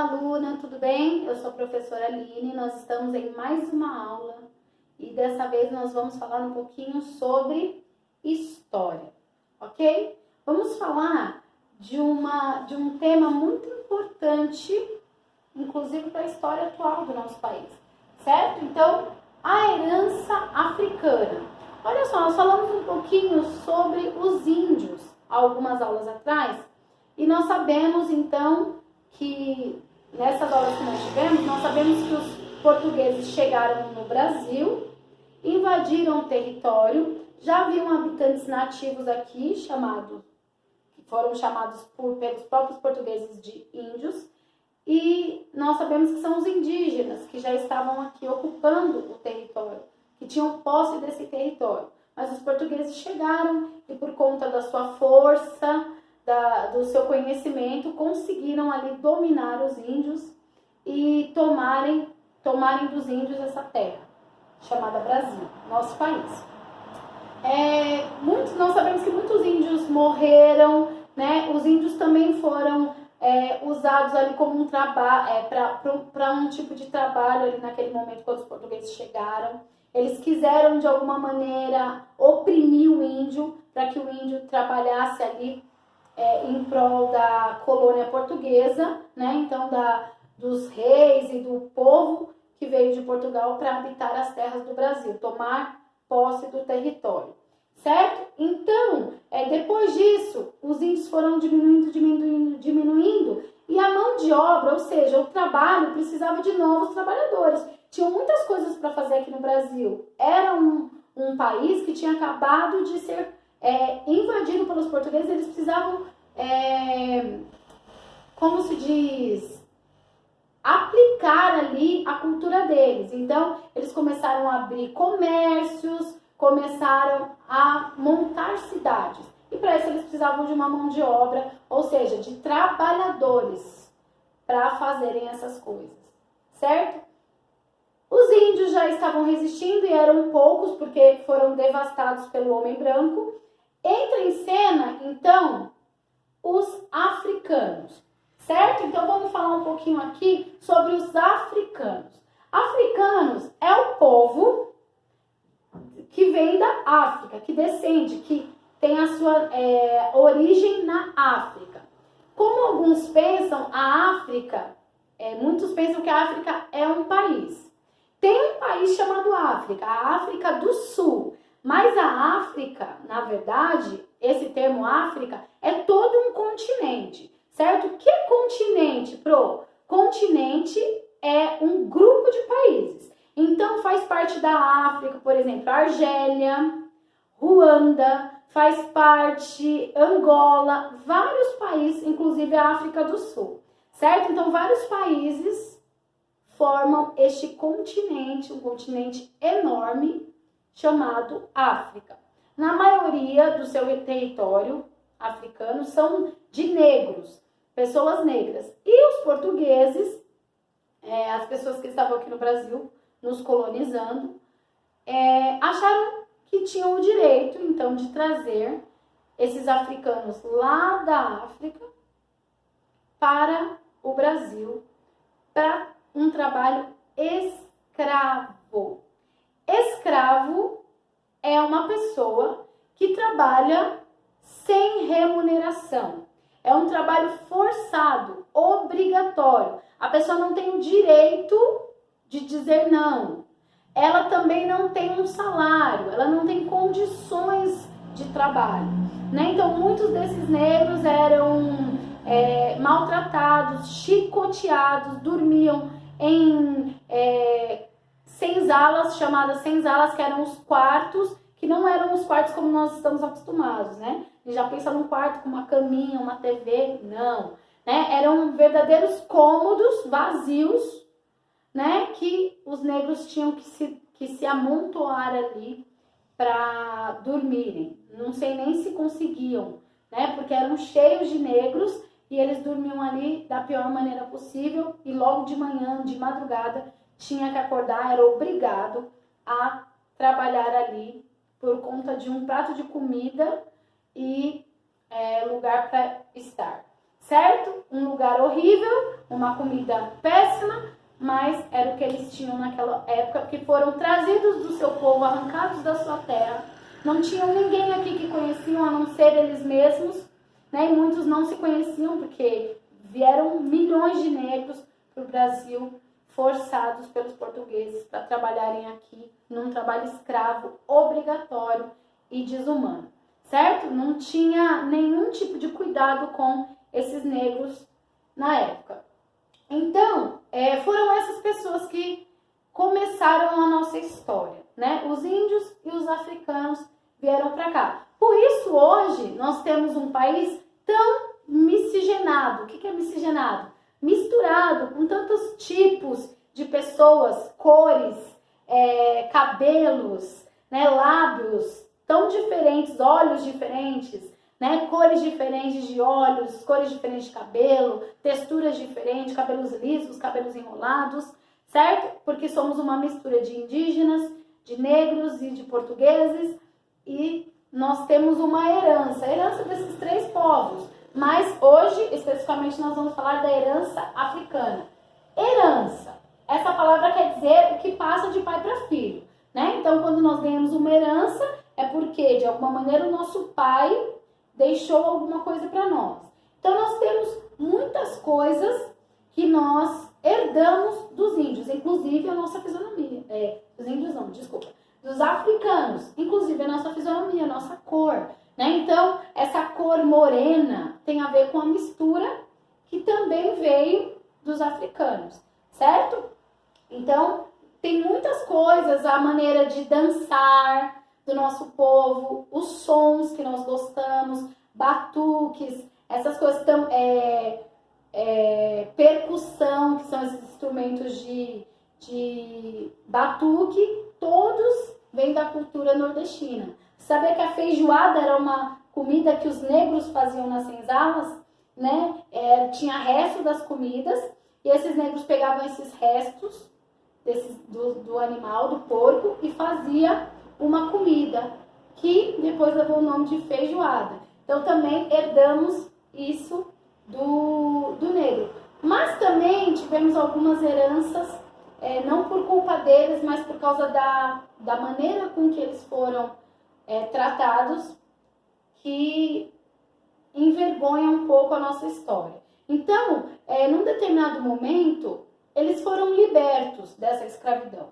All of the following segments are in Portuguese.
Olá, aluna, tudo bem? Eu sou a professora Aline, nós estamos em mais uma aula e dessa vez nós vamos falar um pouquinho sobre história, ok? Vamos falar de um tema muito importante, inclusive para a história atual do nosso país, certo? Então, a herança africana. Olha só, nós falamos um pouquinho sobre os índios algumas aulas atrás e nós sabemos então que nessas aulas que nós tivemos, nós sabemos que os portugueses chegaram no Brasil, invadiram o território, já haviam habitantes nativos aqui, que foram chamados pelos próprios portugueses de índios, e nós sabemos que são os indígenas que já estavam aqui ocupando o território, que tinham posse desse território. Mas os portugueses chegaram e por conta da sua força, do seu conhecimento, conseguiram ali dominar os índios e tomarem dos índios essa terra, chamada Brasil, nosso país. Nós sabemos que muitos índios morreram, né? Os índios também foram usados ali como um trabalho, para um tipo de trabalho ali naquele momento quando os portugueses chegaram. Eles quiseram de alguma maneira oprimir o índio para que o índio trabalhasse ali em prol da colônia portuguesa, né? Então dos reis e do povo que veio de Portugal para habitar as terras do Brasil, tomar posse do território, certo? Então, depois disso, os índios foram diminuindo e a mão de obra, ou seja, o trabalho precisava de novos trabalhadores. Tinham muitas coisas para fazer aqui no Brasil. Era um país que tinha acabado de ser invadido pelos portugueses. Eles precisavam, como se diz, aplicar ali a cultura deles. Então, eles começaram a abrir comércios, começaram a montar cidades. E para isso eles precisavam de uma mão de obra, ou seja, de trabalhadores para fazerem essas coisas, certo? Os índios já estavam resistindo e eram poucos porque foram devastados pelo homem branco. Entra em cena, então, os africanos, certo? Então, vamos falar um pouquinho aqui sobre os africanos. Africanos é o povo que vem da África, que descende, que tem a sua origem na África. Como alguns pensam, a África, muitos pensam que a África é um país. Tem um país chamado África, a África do Sul. Mas a África, na verdade, esse termo África é todo um continente, certo? O que é continente, Pro? Continente é um grupo de países. Então, faz parte da África, por exemplo, Argélia, Ruanda, faz parte Angola, vários países, inclusive a África do Sul, certo? Então, vários países formam este continente, um continente enorme, chamado África. Na maioria do seu território africano são de negros, pessoas negras. E os portugueses, as pessoas que estavam aqui no Brasil, nos colonizando, acharam que tinham o direito, então, de trazer esses africanos lá da África para o Brasil, para um trabalho escravo. Escravo é uma pessoa que trabalha sem remuneração. É um trabalho forçado, obrigatório. A pessoa não tem o direito de dizer não. Ela também não tem um salário, ela não tem condições de trabalho, né? Então, muitos desses negros eram maltratados, chicoteados, dormiam em senzalas, chamadas senzalas, que eram os quartos, que não eram os quartos como nós estamos acostumados, né? A gente já pensa num quarto com uma caminha, uma TV, não, né? Eram verdadeiros cômodos vazios, né? Que os negros tinham que se amontoar ali para dormirem. Não sei nem se conseguiam, né? Porque eram cheios de negros e eles dormiam ali da pior maneira possível e logo de manhã, de madrugada, tinha que acordar, era obrigado a trabalhar ali por conta de um prato de comida e lugar para estar, certo? Um lugar horrível, uma comida péssima, mas era o que eles tinham naquela época, porque foram trazidos do seu povo, arrancados da sua terra. Não tinham ninguém aqui que conheciam, a não ser eles mesmos, né? E muitos não se conheciam, porque vieram milhões de negros para o Brasil, forçados pelos portugueses para trabalharem aqui num trabalho escravo obrigatório e desumano, certo? Não tinha nenhum tipo de cuidado com esses negros na época. Então, foram essas pessoas que começaram a nossa história, né? Os índios e os africanos vieram para cá. Por isso, hoje, nós temos um país tão miscigenado. O que é miscigenado? Misturado com tantos tipos de pessoas, cores, cabelos, né, lábios tão diferentes, olhos diferentes, né, cores diferentes de olhos, cores diferentes de cabelo, texturas diferentes, cabelos lisos, cabelos enrolados, certo? Porque somos uma mistura de indígenas, de negros e de portugueses, e nós temos uma herança, a herança desses três povos. Mas hoje, especificamente, nós vamos falar da herança africana. Herança. Essa palavra quer dizer o que passa de pai para filho, né? Então, quando nós ganhamos uma herança, é porque, de alguma maneira, o nosso pai deixou alguma coisa para nós. Então, nós temos muitas coisas que nós herdamos dos índios, inclusive a nossa fisionomia. Dos índios não, desculpa. Dos africanos, inclusive a nossa fisionomia, a nossa cor. Né? Então, essa cor morena tem a ver com a mistura que também veio dos africanos, certo? Então, tem muitas coisas, a maneira de dançar do nosso povo, os sons que nós gostamos, batuques, essas coisas, percussão, que são esses instrumentos de batuque, todos vêm da cultura nordestina. Sabia que a feijoada era uma comida que os negros faziam nas senzalas, né? Tinha resto das comidas e esses negros pegavam esses restos do animal, do porco, e fazia uma comida que depois levou o nome de feijoada. Então também herdamos isso do negro. Mas também tivemos algumas heranças, não por culpa deles, mas por causa da maneira com que eles foram tratados, que envergonha um pouco a nossa história. Então, num determinado momento, eles foram libertos dessa escravidão,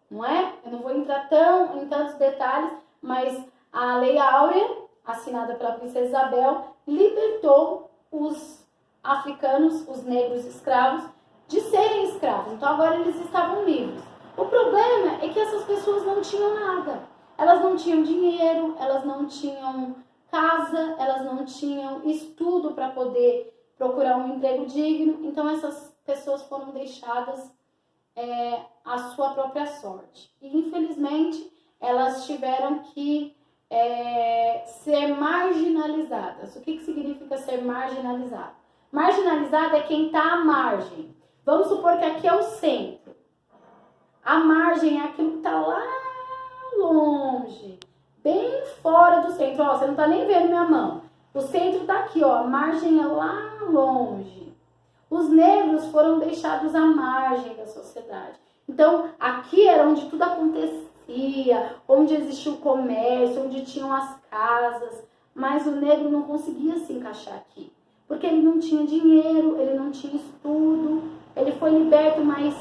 não é? Eu não vou entrar em tantos detalhes, mas a Lei Áurea, assinada pela Princesa Isabel, libertou os africanos, os negros escravos, de serem escravos. Então, agora eles estavam livres. O problema é que essas pessoas não tinham nada. Elas não tinham dinheiro, elas não tinham casa, elas não tinham estudo para poder procurar um emprego digno. Então, essas pessoas foram deixadas à sua própria sorte. E, infelizmente, elas tiveram que ser marginalizadas. O que significa ser marginalizado? Marginalizado é quem está à margem. Vamos supor que aqui é o centro. A margem é aquilo que está lá longe, bem fora do centro. Ó, você não tá nem vendo minha mão. O centro tá aqui, ó, a margem é lá longe. Os negros foram deixados à margem da sociedade. Então, aqui era onde tudo acontecia, onde existia o comércio, onde tinham as casas. Mas o negro não conseguia se encaixar aqui, porque ele não tinha dinheiro, ele não tinha estudo. Ele foi liberto, mas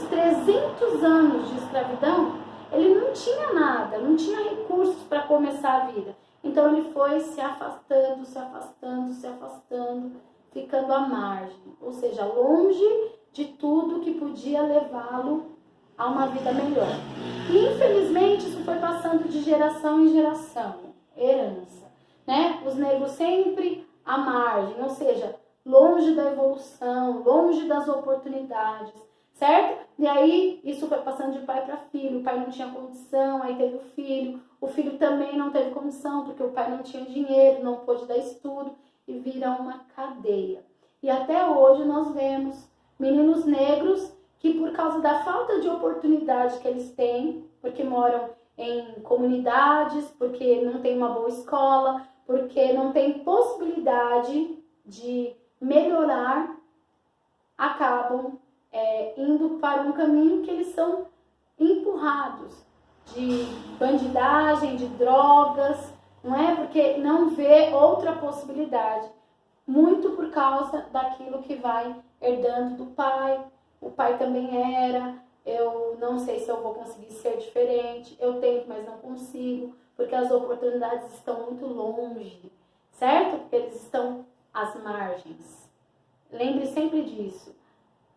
300 anos de escravidão, ele não tinha nada, não tinha recursos para começar a vida. Então ele foi se afastando, se afastando, se afastando, ficando à margem, ou seja, longe de tudo que podia levá-lo a uma vida melhor. E infelizmente isso foi passando de geração em geração, herança, né? Os negros sempre à margem, ou seja, longe da evolução, longe das oportunidades, certo? E aí, isso foi passando de pai para filho. O pai não tinha condição, aí teve o filho também não teve condição, porque o pai não tinha dinheiro, não pôde dar estudo, e vira uma cadeia. E até hoje nós vemos meninos negros que, por causa da falta de oportunidade que eles têm, porque moram em comunidades, porque não tem uma boa escola, porque não tem possibilidade de melhorar, acabam indo para um caminho que eles são empurrados de bandidagem, de drogas, não é? Porque não vê outra possibilidade, muito por causa daquilo que vai herdando do pai. O pai também era, eu não sei se eu vou conseguir ser diferente, eu tento, mas não consigo, porque as oportunidades estão muito longe, certo? Porque eles estão às margens. Lembre sempre disso.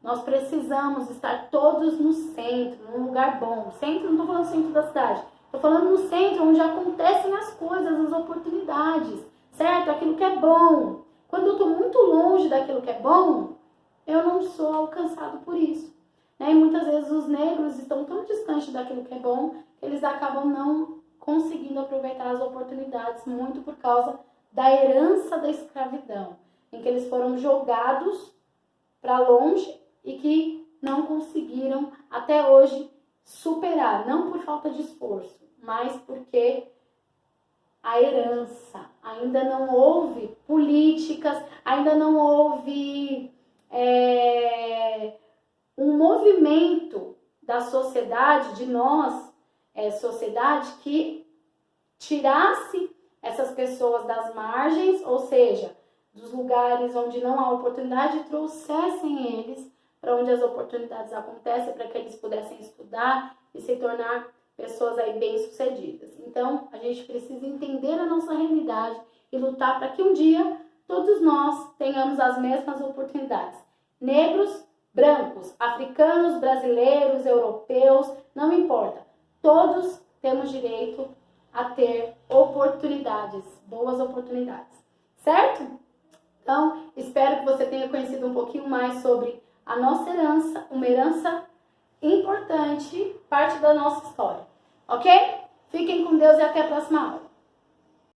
Nós precisamos estar todos no centro, num lugar bom. Centro, não estou falando centro da cidade. Estou falando no centro, onde acontecem as coisas, as oportunidades, certo? Aquilo que é bom. Quando eu estou muito longe daquilo que é bom, eu não sou alcançado por isso. Né? E muitas vezes os negros estão tão distantes daquilo que é bom, que eles acabam não conseguindo aproveitar as oportunidades, muito por causa da herança da escravidão, em que eles foram jogados para longe e que não conseguiram até hoje superar, não por falta de esforço, mas porque a herança, ainda não houve políticas, ainda não houve um movimento da sociedade, de nós, sociedade, que tirasse essas pessoas das margens, ou seja, dos lugares onde não há oportunidade, trouxessem eles para onde as oportunidades acontecem, para que eles pudessem estudar e se tornar pessoas aí bem-sucedidas. Então, a gente precisa entender a nossa realidade e lutar para que um dia todos nós tenhamos as mesmas oportunidades. Negros, brancos, africanos, brasileiros, europeus, não importa. Todos temos direito a ter oportunidades, boas oportunidades, certo? Então, espero que você tenha conhecido um pouquinho mais sobre a nossa herança, uma herança importante, parte da nossa história, ok? Fiquem com Deus e até a próxima aula.